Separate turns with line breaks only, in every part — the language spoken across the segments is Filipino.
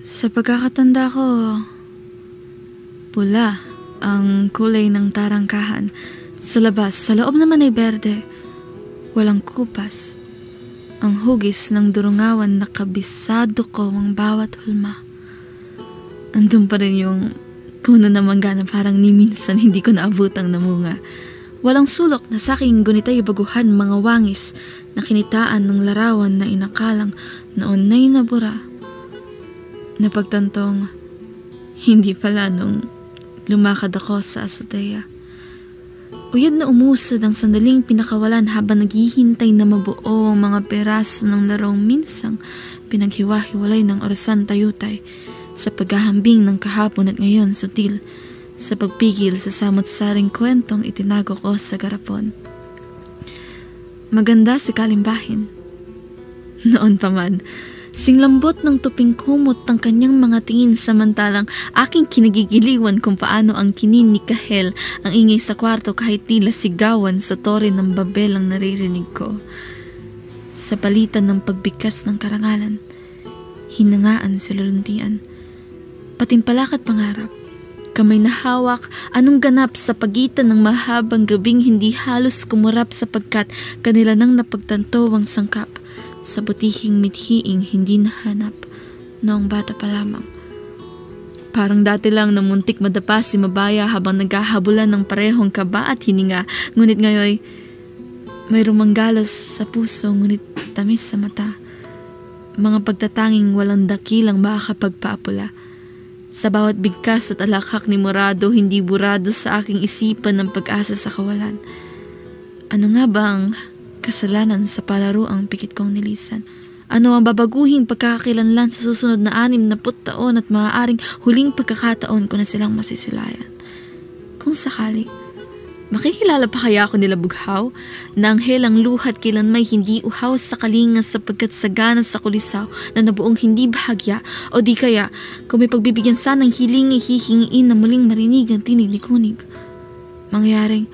Sa pagkakatanda ko, pula ang kulay ng tarangkahan. Sa labas, sa loob naman ay berde. Walang kupas. Ang hugis ng durungawan na kabisado ko ang bawat hulma. Andun pa rin yung puno na mangga na parang ni minsan hindi ko naabutang namunga. Walang sulok na sa aking gunitay baguhan mga wangis na kinitaan ng larawan na inakalang noon na'y nabura. Napagtantong, hindi pala nung lumakad ako sa azotea. Uyad na umusad ang sandaling pinakawalan habang naghihintay na mabuo ang mga peraso ng larong minsang pinaghiwa-hiwalay ng orasan tayutay sa paghahambing ng kahapon at ngayon sutil sa pagpigil sa samot-saring kwentong itinago ko sa garapon. Maganda si Kalimbahin. Noon pa man, singlambot ng tuping kumot ang kanyang mga tingin samantalang aking kinagigiliwan kung paano ang kinin ni Kahel ang ingay sa kwarto kahit tila sigawan sa tore ng babel ang naririnig ko. Sa palitan ng pagbigkas ng karangalan, hinangaan si luluntian. Patimpalak at pangarap, kamay na hawak, anong ganap sa pagitan ng mahabang gabing hindi halos kumurap sapagkat kanila nang napagtanto ang sangkap sa butihing mithiing hindi nahanap noong bata pa lamang. Parang dati lang na muntik madapa si Mabaya habang naghahabulan ng parehong kaba at hininga, ngunit ngayon may rumanggalos sa puso ngunit tamis sa mata. Mga pagtatanging walang dakilang makakapagpaapula. Sa bawat bigkas at alakhak ni Morado, hindi burado sa aking isipan ng pag-asa sa kawalan. Ano nga bang kasalanan sa palaro ang pikit kong nilisan? Ano ang babaguhing pagkakakilanlan sa susunod na 60 taon at maaaring huling pagkakataon ko na silang masisilayan? Kung sakali, makikilala pa kaya ako nila Bughaw na anghel ang luhat kailan may hindi uhaw sa kalinga sapagkat sagana sa kulisaw na nabuong hindi bahagya o di kaya kung may pagbibigyan sanang hilingi hihingiin na muling marinig ang tinig ni Kunig. Mangyaring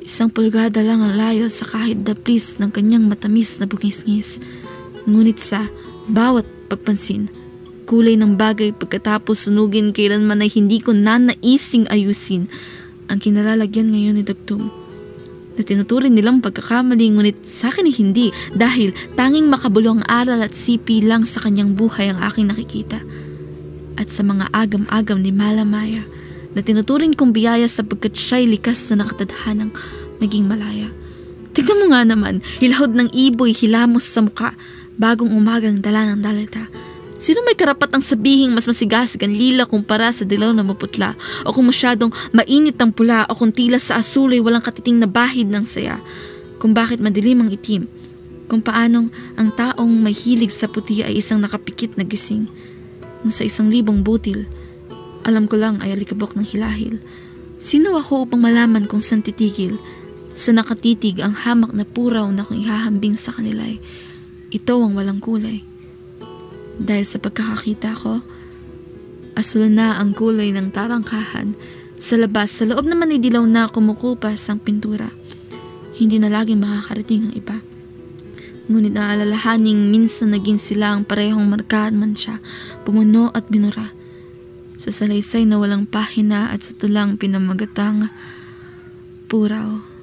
1 pulgada lang ang layo sa kahit daplis ng kanyang matamis na bukisngis. Ngunit sa bawat pagpansin, kulay ng bagay pagkatapos sunugin kailanman ay hindi ko nanaising ayusin ang kinalalagyan ngayon ni Dagtum. Na tinuturin nilang pagkakamali ngunit sa akin ay hindi dahil tanging makabulong aral at sipi lang sa kanyang buhay ang aking nakikita. At sa mga agam-agam ni Malamaya na tinuturin kong biyaya sapagkat siya'y likas na nakatadhanang maging malaya. Tignan mo nga naman, hilahod ng iboy hilamos sa muka, bagong umagang dala ng dalita. Sino may karapatang sabihing mas masigasig ang lila kumpara sa dilaw na maputla o kung masyadong mainit ang pula o kung tila sa asul ay walang katiting na bahid ng saya? Kung bakit madilim ang itim? Kung paanong ang taong may hilig sa puti ay isang nakapikit na gising? Kung sa 1,000 butil, alam ko lang ay alikabok ng hilahil. Sino ako upang malaman kung saan titigil? Sa nakatitig ang hamak na puraw na kung ihahambing sa kanila ay ito ang walang kulay. Dahil sa pagkakakita ko, asul na ang kulay ng tarangkahan. Sa labas, sa loob naman ay dilaw na kumukupas ang pintura. Hindi na laging makakarating ang iba. Ngunit naalalahaning minsan naging sila ang parehong marka at mansya, pumuno at binura. Sa salaysay na walang pahina at sa tulang pinamagatang puraw.